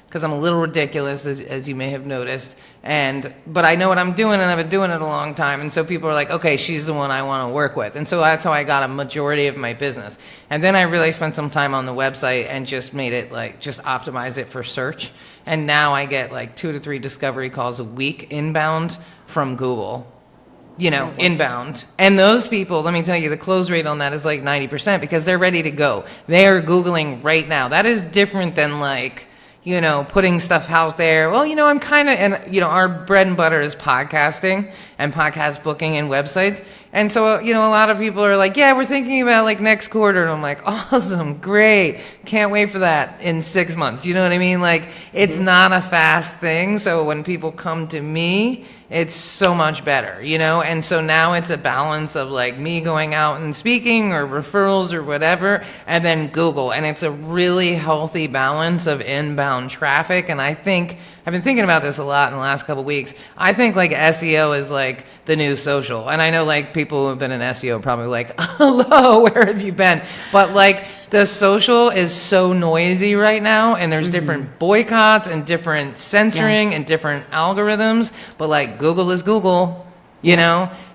because I'm a little ridiculous, as you may have noticed. But I know what I'm doing, and I've been doing it a long time. And so people are like, okay, she's the one I want to work with. And so that's how I got a majority of my business. And then I really spent some time on the website and just made it just optimize it for search. And now I get like 2 to 3 discovery calls a week inbound from Google. Inbound. And those people, let me tell you, the close rate on that is like 90% because they're ready to go. They are Googling right now. That is different than putting stuff out there. Well, I'm kind of, and, our bread and butter is podcasting and podcast booking and websites. And so, a lot of people are like, yeah, we're thinking about like next quarter. And I'm like, awesome, great. Can't wait for that in 6 months. You know what I mean? Like, it's not a fast thing. So when people come to me, it's so much better, And so now it's a balance of like me going out and speaking or referrals or whatever, and then Google. And it's a really healthy balance of inbound traffic. And I think I've been thinking about this a lot in the last couple of weeks. I think like SEO is like the new social. And I know like people who have been in SEO are probably like, hello, where have you been? But like the social is so noisy right now, and there's different boycotts and different censoring and different algorithms. But like Google is Google,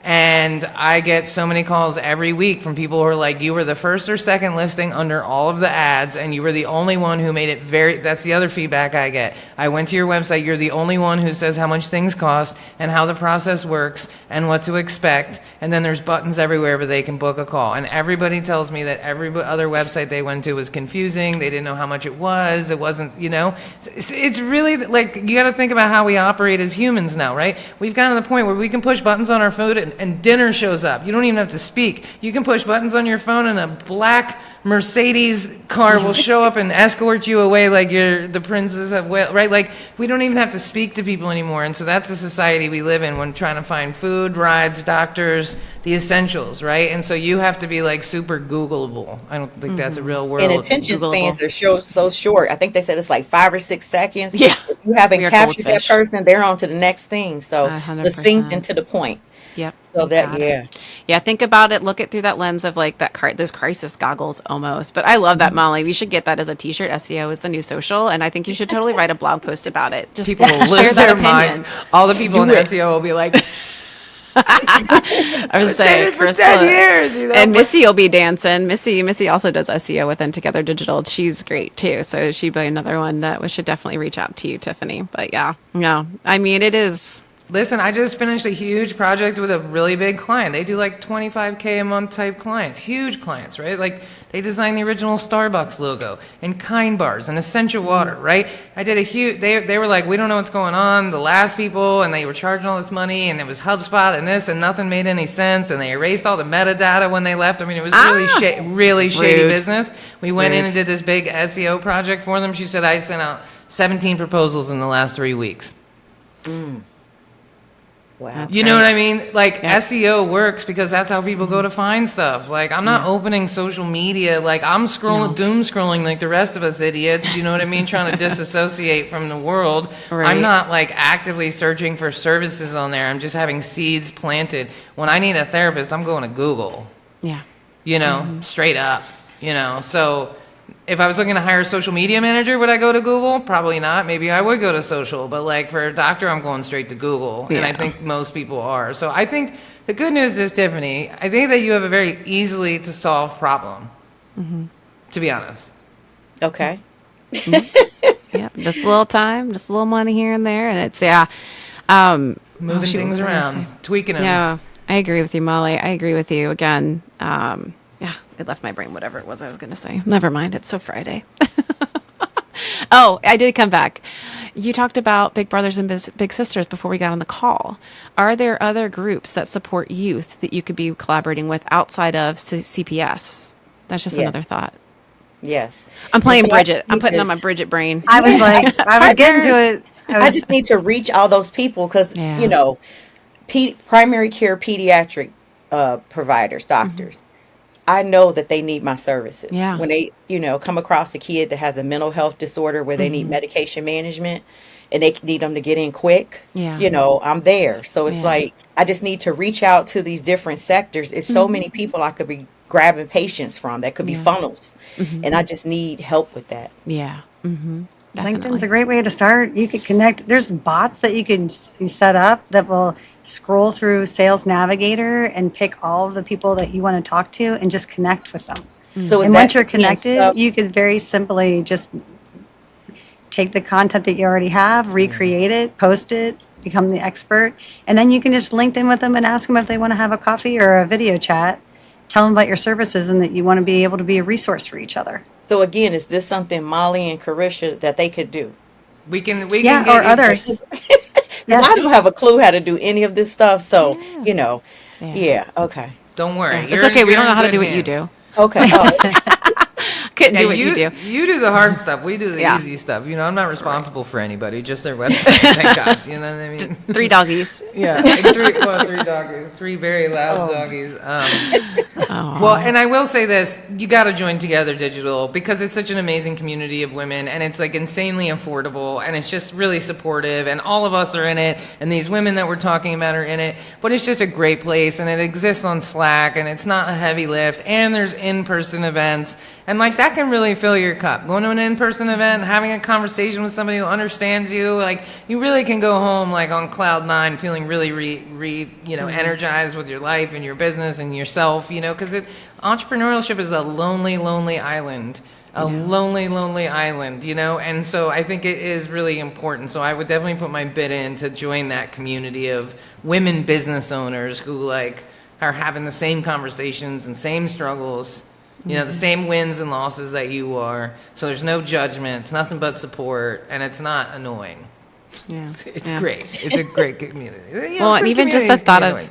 And I get so many calls every week from people who are like, you were the first or second listing under all of the ads, and you were the only one who made it that's the other feedback I get. I went to your website, you're the only one who says how much things cost and how the process works and what to expect, and then there's buttons everywhere where they can book a call. And everybody tells me that every other website they went to was confusing, they didn't know how much it wasn't, It's really, like, you got to think about how we operate as humans now, right? We've gotten to the point where we can push buttons on our phone and dinner shows up. You don't even have to speak. You can push buttons on your phone and a black Mercedes car will show up and escort you away like you're the princess of Wales, right? Like, we don't even have to speak to people anymore. And so that's the society we live in when trying to find food, rides, doctors, the essentials, right? And so you have to be like super Googleable. I don't think that's a real word. And attention spans are so short. I think they said it's like 5 or 6 seconds. Yeah. If you haven't We are captured that goldfish. person, they're on to the next thing. So 100%. succinct and to the point. Yep. So you that, got it. Yeah, think about it. Look it through that lens of like those crisis goggles almost. But I love that, Molly. We should get that as a T-shirt. SEO is the new social, and I think you should totally write a blog post about it. Just People will share lose that their opinion. minds. All the people in SEO will be like, I was saying, for 10 years, and Missy will be dancing. Missy also does SEO within Together Digital. She's great too. So she'd be another one that we should definitely reach out to you, Tiffany. But yeah, no, I mean it is. Listen, I just finished a huge project with a really big client. They do like 25K a month type clients, huge clients, right? Like they designed the original Starbucks logo and Kind bars and Essential Water, right? I did a huge, they were like, we don't know what's going on. The last people, and they were charging all this money, and it was HubSpot and this, and nothing made any sense. And they erased all the metadata when they left. I mean, it was really shady business. We went in and did this big SEO project for them. She said, I sent out 17 proposals in the last 3 weeks. Wow. You know what I mean? Like SEO works because that's how people go to find stuff. Like I'm not opening social media. Like I'm doom scrolling like the rest of us idiots. You know what I mean? Trying to disassociate from the world. Right. I'm not like actively searching for services on there. I'm just having seeds planted. When I need a therapist, I'm going to Google. Yeah. Straight up. So if I was looking to hire a social media manager, would I go to Google? Probably not. Maybe I would go to social. But like for a doctor, I'm going straight to Google. And I think most people are. So I think the good news is, Tiffany, I think that you have a very easily to solve problem, to be honest. Okay. Yeah. Just a little time, just a little money here and there. And it's, Moving things around, tweaking them. Yeah. I agree with you, Molly. I agree with you. Again, Yeah, it left my brain, whatever it was I was going to say. Never mind. It's so Friday. Oh, I did come back. You talked about Big Brothers and Big Sisters before we got on the call. Are there other groups that support youth that you could be collaborating with outside of CPS? That's just another Yes. thought. Yes. I'm And playing so I Bridget. just I'm need putting to, on my Bridget brain. I was like, I was getting to it. I just need to reach all those people because, Yeah. primary care pediatric providers, doctors, I know that they need my services. Yeah. When they, come across a kid that has a mental health disorder where they need medication management and they need them to get in quick, Yeah. I'm there. So it's Yeah. like, I just need to reach out to these different sectors. It's so many people I could be grabbing patients from that could be Yeah. funnels. And I just need help with that. Yeah. Mm-hmm. LinkedIn's a great way to start. You could connect. There's bots that you can set up that will scroll through Sales Navigator and pick all of the people that you want to talk to and just connect with them. So is And that once you're could be in connected, stuff? you could very simply just take the content that you already have, recreate it, post it, become the expert, and then you can just link in with them and ask them if they want to have a coffee or a video chat. Tell them about your services and that you want to be able to be a resource for each other. So again, is this something Molly and Carisha that they could do? We can Yeah, get or you- others. 'Cause Yeah. I don't have a clue how to do any of this stuff. So, Yeah. okay. Don't worry. Yeah. It's You're in- okay. We you're don't know in how to good do what you hands. do. Okay. Oh, Couldn't Yeah, do what you do. You do the hard stuff. We do the Yeah. easy stuff. I'm not responsible for anybody, just their website. Thank God. You know what I mean? 3 doggies. Yeah, like three doggies, three very loud doggies. Well, and I will say this: you got to join Together Digital because it's such an amazing community of women, and it's like insanely affordable, and it's just really supportive, and all of us are in it, and these women that we're talking about are in it. But it's just a great place, and it exists on Slack, and it's not a heavy lift, and there's in-person events. And like that can really fill your cup. Going to an in-person event, having a conversation with somebody who understands you, like you really can go home like on cloud nine, feeling really energized with your life and your business and yourself. Because entrepreneurship is a lonely, lonely island. Lonely island, and so I think it is really important. So I would definitely put my bid in to join that community of women business owners who like are having the same conversations and same struggles. The same wins and losses that you are. So there's no judgment. It's nothing but support, and it's not annoying. Yeah. It's great. It's a great community. Well, and some even just the communities can thought be of annoying.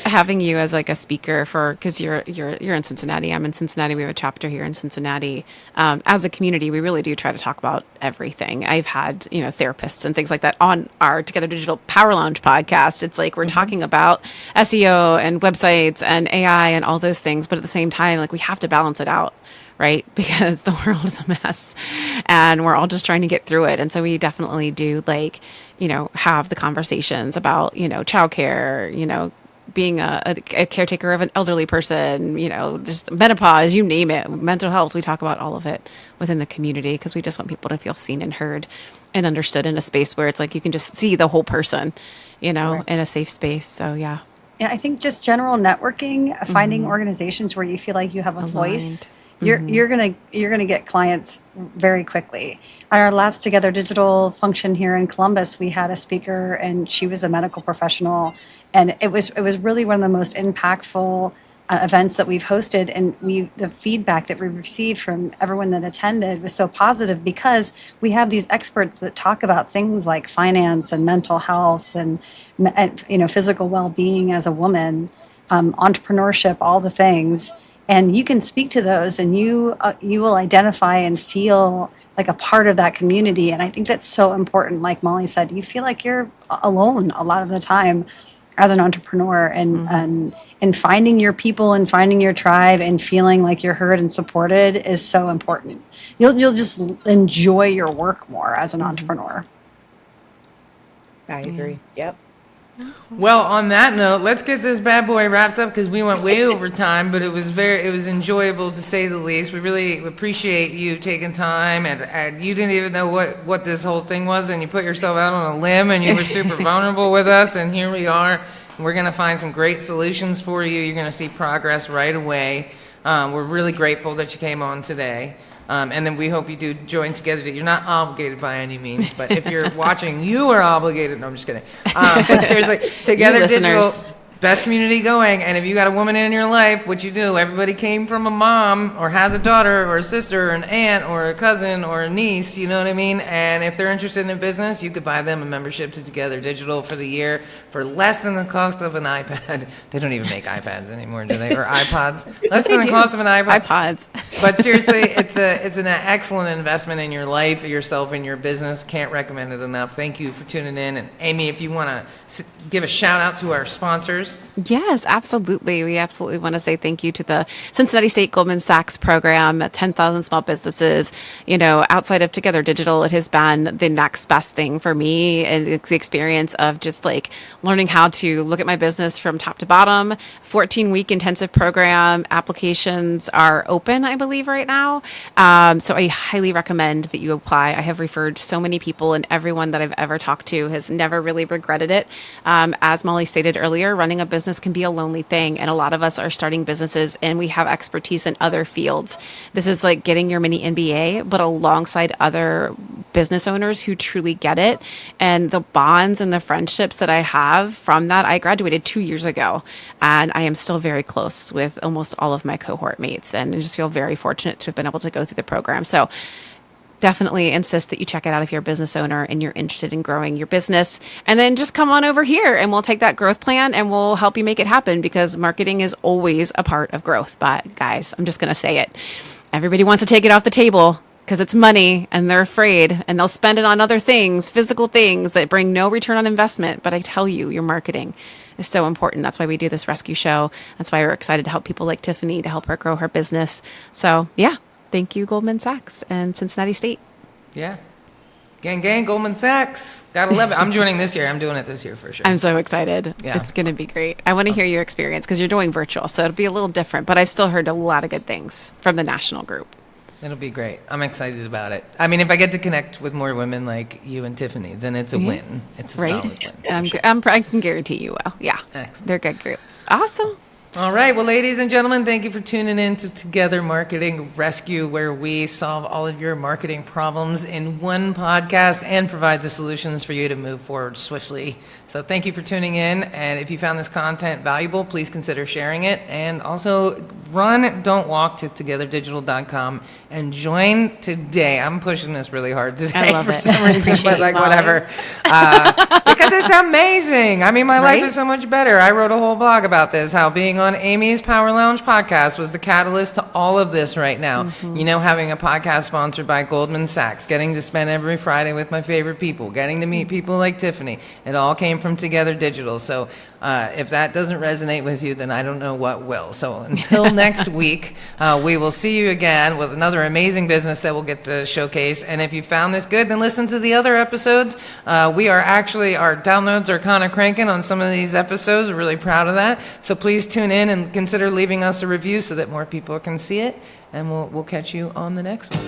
having you as like a speaker because you're in Cincinnati. I'm in Cincinnati. We have a chapter here in Cincinnati. As a community, we really do try to talk about everything. I've had therapists and things like that on our Together Digital Power Lounge podcast. It's like we're talking about SEO and websites and AI and all those things, but at the same time, like we have to balance it out. Right? Because the world is a mess and we're all just trying to get through it. And so we definitely do have the conversations about, childcare, being a caretaker of an elderly person, just menopause, you name it, mental health. We talk about all of it within the community because we just want people to feel seen and heard and understood in a space where it's like you can just see the whole person, in a safe space. So, yeah. Yeah, I think just general networking, finding organizations where you feel like you have a voice. You're gonna get clients very quickly. At our last Together Digital function here in Columbus, we had a speaker, and she was a medical professional, and it was really one of the most impactful events that we've hosted. And the feedback that we received from everyone that attended was so positive because we have these experts that talk about things like finance and mental health and physical well-being as a woman, entrepreneurship, all the things. And you can speak to those, and you will identify and feel like a part of that community. And I think that's so important. Like Molly said, you feel like you're alone a lot of the time as an entrepreneur, and finding your people and finding your tribe and feeling like you're heard and supported is so important. You'll just enjoy your work more as an entrepreneur. I agree. Yep. Well, on that note, let's get this bad boy wrapped up because we went way over time, but it was enjoyable to say the least. We really appreciate you taking time, and you didn't even know what this whole thing was, and you put yourself out on a limb, and you were super vulnerable with us, and here we are. We're going to find some great solutions for you. You're going to see progress right away. We're really grateful that you came on today. And then we hope you do join Together. You're not obligated by any means, but if you're watching, you are obligated. No, I'm just kidding. But seriously, Together You Digital. listeners. Best community going. And if you got a woman in your life, what you do, everybody came from a mom or has a daughter or a sister or an aunt or a cousin or a niece, you know what I mean? And if they're interested in business, you could buy them a membership to Together Digital for the year for less than the cost of an iPad. They don't even make iPads anymore, do they? Or iPods? Less than the cost of an iPad. iPods. But seriously, it's an excellent investment in your life, yourself, and your business. Can't recommend it enough. Thank you for tuning in. And Amy, if you want to give a shout out to our sponsors. Yes, absolutely. We absolutely want to say thank you to the Cincinnati State Goldman Sachs program, 10,000 small businesses. Outside of Together Digital, it has been the next best thing for me. And it's the experience of just like learning how to look at my business from top to bottom. 14-week intensive program. Applications are open, I believe, right now. So I highly recommend that you apply. I have referred so many people, and everyone that I've ever talked to has never really regretted it. As Molly stated earlier, running a business can be a lonely thing, and a lot of us are starting businesses and we have expertise in other fields. This is like getting your mini MBA, but alongside other business owners who truly get it. And the bonds and the friendships that I have from that, I graduated 2 years ago, and I am still very close with almost all of my cohort mates, and I just feel very fortunate to have been able to go through the program. So definitely insist that you check it out if you're a business owner and you're interested in growing your business. And then just come on over here and we'll take that growth plan and we'll help you make it happen, because marketing is always a part of growth. But guys, I'm just going to say it. Everybody wants to take it off the table because it's money and they're afraid, and they'll spend it on other things, physical things that bring no return on investment. But I tell you, your marketing is so important. That's why we do this rescue show. That's why we're excited to help people like Tiffany to help her grow her business. So yeah. Thank you, Goldman Sachs and Cincinnati State. Yeah. Gang, Goldman Sachs. Gotta love it. I'm joining this year. I'm doing it this year for sure. I'm so excited. Yeah. It's going to be great. I want to hear your experience because you're doing virtual, so it'll be a little different. But I've still heard a lot of good things from the national group. It'll be great. I'm excited about it. I mean, if I get to connect with more women like you and Tiffany, then it's a win. It's a solid win. Sure. I can guarantee you will. Yeah. Excellent. They're good groups. Awesome. All right. Well, ladies and gentlemen, thank you for tuning in to Together Marketing Rescue, where we solve all of your marketing problems in one podcast and provide the solutions for you to move forward swiftly. So thank you for tuning in. And if you found this content valuable, please consider sharing it. And also run, don't walk to togetherdigital.com and join today. I'm pushing this really hard today I love for it. some reason, but like Molly. whatever. Because it's amazing. I mean, my life is so much better. I wrote a whole blog about this, how being on Amy's Power Lounge podcast was the catalyst to all of this right now. Mm-hmm. Having a podcast sponsored by Goldman Sachs, getting to spend every Friday with my favorite people, getting to meet people like Tiffany. It all came from Together Digital. So if that doesn't resonate with you, then I don't know what will. So until next week, we will see you again with another amazing business that we'll get to showcase. And if you found this good, then listen to the other episodes. Our downloads are kind of cranking on some of these episodes. We're really proud of that. So please tune in and consider leaving us a review so that more people can see it. And we'll catch you on the next one.